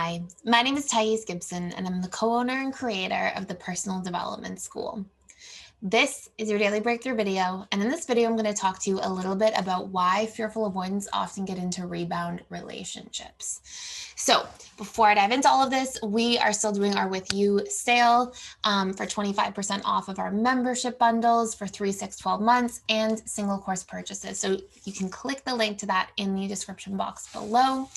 Hi, my name is Gibson, and I'm the co-owner and creator of the Personal Development School. This is your daily breakthrough video, and in this video, I'm going to talk to you a little bit about why fearful avoidants often get into rebound relationships. So before I dive into all of this, we are still doing our With You sale for 25% off of our membership bundles for 3, 6, 12 months and single course purchases. So you can click the link to that in the description box below.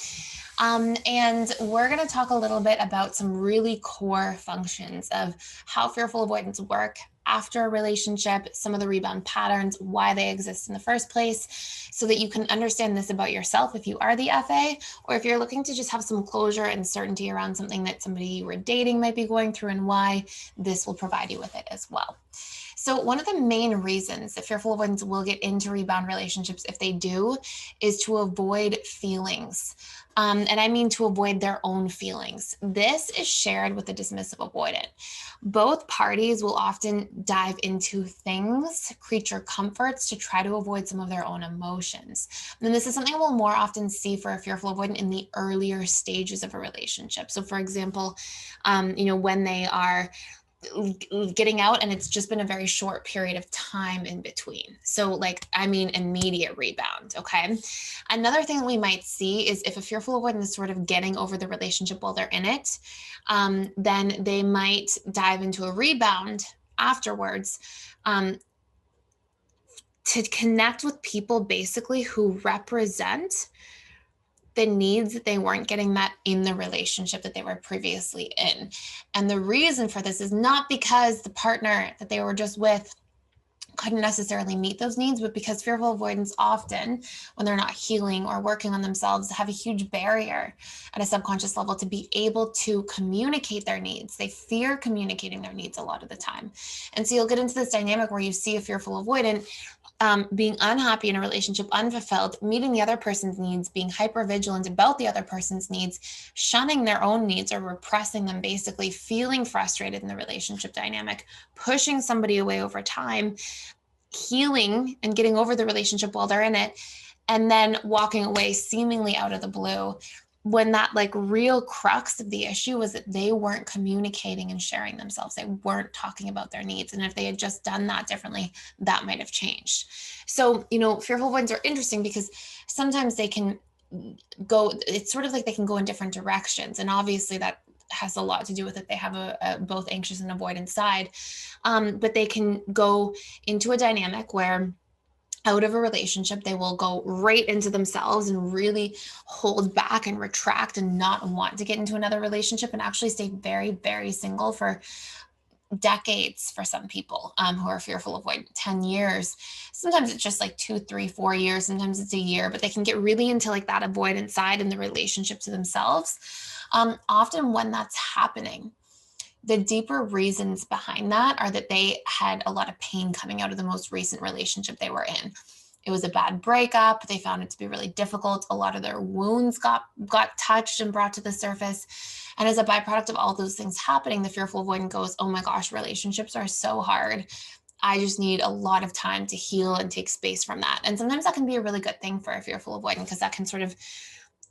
And we're going to talk a little bit about some really core functions of how fearful avoidants work after a relationship, some of the rebound patterns, why they exist in the first place, so that you can understand this about yourself if you are the FA, or if you're looking to just have some closure and certainty around something that somebody you were dating might be going through, and why this will provide you with it as well. So one of the main reasons that fearful avoidants will get into rebound relationships, if they do, is to avoid feelings. And I mean to avoid their own feelings. This is shared with the dismissive avoidant. Both parties will often dive into things, creature comforts, to try to avoid some of their own emotions. And this is something we'll more often see for a fearful avoidant in the earlier stages of a relationship. So for example, when they are getting out and it's just been a very short period of time in between. So immediate rebound. Okay. Another thing that we might see is if a fearful avoidant is sort of getting over the relationship while they're in it, then they might dive into a rebound afterwards, to connect with people basically who represent the needs that they weren't getting met in the relationship that they were previously in. And the reason for this is not because the partner that they were just with couldn't necessarily meet those needs, but because fearful avoidants often, when they're not healing or working on themselves, have a huge barrier at a subconscious level to be able to communicate their needs. They fear communicating their needs a lot of the time. And so you'll get into this dynamic where you see a fearful avoidant being unhappy in a relationship, unfulfilled, meeting the other person's needs, being hypervigilant about the other person's needs, shunning their own needs or repressing them, basically feeling frustrated in the relationship dynamic, pushing somebody away over time, healing and getting over the relationship while they're in it, and then walking away seemingly out of the blue, when that real crux of the issue was that they weren't communicating and sharing themselves. They weren't talking about their needs. And if they had just done that differently, that might have changed. So, fearful avoidants are interesting because sometimes they can go, it's sort of like they can go in different directions. And obviously that has a lot to do with it. They have a both anxious and avoidant side, but they can go into a dynamic where out of a relationship, they will go right into themselves and really hold back and retract and not want to get into another relationship, and actually stay very, very single for decades for some people who are fearful avoidant, 10 years. Sometimes it's just 2, 3, 4 years. Sometimes it's a year, but they can get really into that avoidant side in the relationship to themselves. Often when that's happening, the deeper reasons behind that are that they had a lot of pain coming out of the most recent relationship they were in. It was a bad breakup. They found it to be really difficult. A lot of their wounds got touched and brought to the surface. And as a byproduct of all those things happening, the fearful avoidant goes, oh my gosh, relationships are so hard. I just need a lot of time to heal and take space from that. And sometimes that can be a really good thing for a fearful avoidant, because that can sort of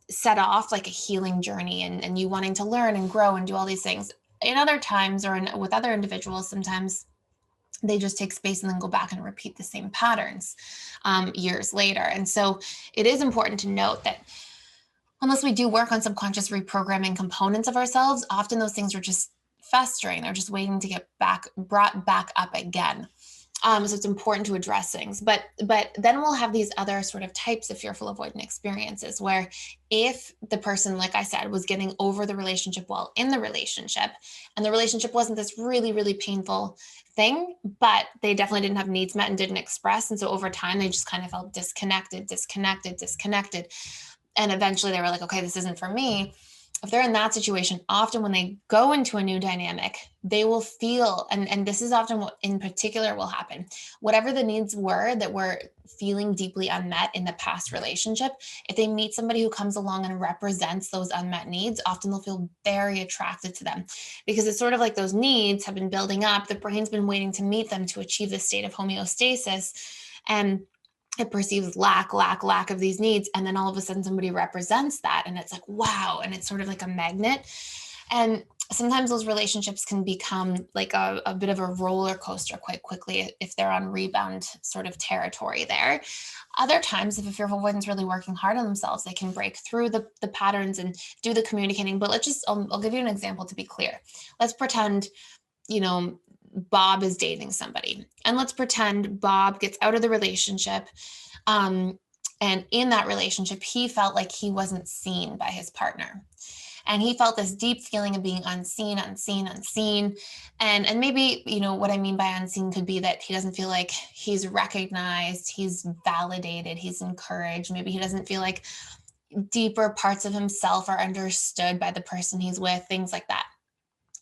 set off a healing journey and you wanting to learn and grow and do all these things. In other times, or with other individuals, sometimes they just take space and then go back and repeat the same patterns years later. And so it is important to note that unless we do work on subconscious reprogramming components of ourselves, often those things are just festering. They're just waiting to get brought back up again. So it's important to address things, but then we'll have these other sort of types of fearful avoidant experiences where if the person, like I said, was getting over the relationship while in the relationship, and the relationship wasn't this really, really painful thing, but they definitely didn't have needs met and didn't express. And so over time, they just kind of felt disconnected. And eventually they were like, okay, this isn't for me. If they're in that situation, often when they go into a new dynamic, they will feel, and this is often what in particular will happen, whatever the needs were that were feeling deeply unmet in the past relationship, if they meet somebody who comes along and represents those unmet needs, often they'll feel very attracted to them, because it's sort of like those needs have been building up. The brain's been waiting to meet them to achieve this state of homeostasis. And it perceives lack of these needs. And then all of a sudden somebody represents that. And it's like, wow. And it's sort of like a magnet. And sometimes those relationships can become like a bit of a roller coaster quite quickly if they're on rebound sort of territory there. Other times, if a fearful avoidant is really working hard on themselves, they can break through the patterns and do the communicating. But I'll give you an example to be clear. Let's pretend, Bob is dating somebody, and let's pretend Bob gets out of the relationship. And in that relationship, he felt like he wasn't seen by his partner. And he felt this deep feeling of being unseen. And maybe, what I mean by unseen could be that he doesn't feel like he's recognized, he's validated, he's encouraged. Maybe he doesn't feel like deeper parts of himself are understood by the person he's with, things like that.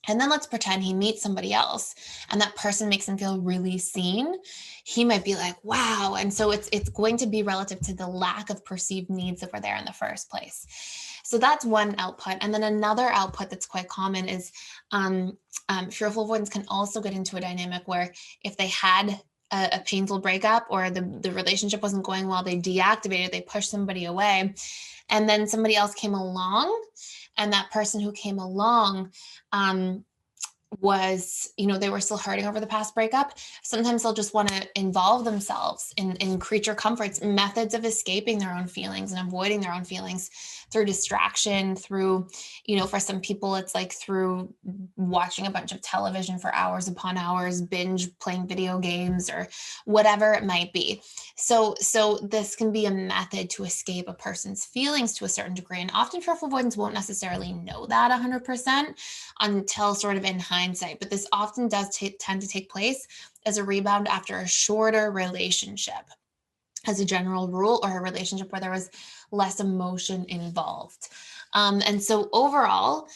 And then let's pretend he meets somebody else and that person makes him feel really seen. He might be like, wow. And so it's going to be relative to the lack of perceived needs that were there in the first place. So that's one output. And then another output that's quite common is fearful avoidants can also get into a dynamic where if they had a painful breakup or the relationship wasn't going well, they deactivated, they pushed somebody away, and then somebody else came along, and that person who came along was, they were still hurting over the past breakup. Sometimes they'll just want to involve themselves in creature comforts, methods of escaping their own feelings and avoiding their own feelings through distraction, through, for some people, it's like through watching a bunch of television for hours upon hours, binge playing video games or whatever it might be. So this can be a method to escape a person's feelings to a certain degree. And often fearful avoidants won't necessarily know that 100% until sort of in hindsight, but this often does tend to take place as a rebound after a shorter relationship, as a general rule, or a relationship where there was less emotion involved. And so overall,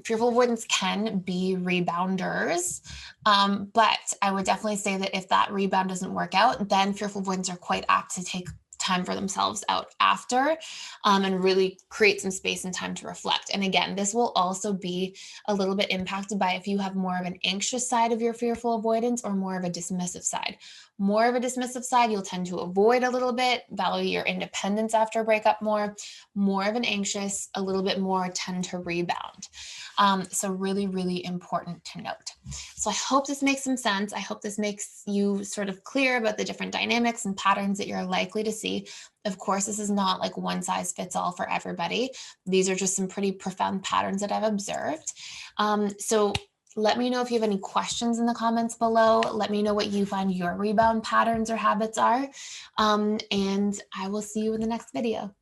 fearful avoidants can be rebounders, but I would definitely say that if that rebound doesn't work out, then fearful avoidants are quite apt to take time for themselves out after, and really create some space and time to reflect. And again, this will also be a little bit impacted by if you have more of an anxious side of your fearful avoidance or more of a dismissive side. More of a dismissive side, you'll tend to avoid a little bit, value your independence after a breakup more. More of an anxious, a little bit more tend to rebound. So really, really important to note. So I hope this makes some sense. I hope this makes you sort of clear about the different dynamics and patterns that you're likely to see. Of course, this is not like one size fits all for everybody. These are just some pretty profound patterns that I've observed. So let me know if you have any questions in the comments below. Let me know what you find your rebound patterns or habits are. And I will see you in the next video.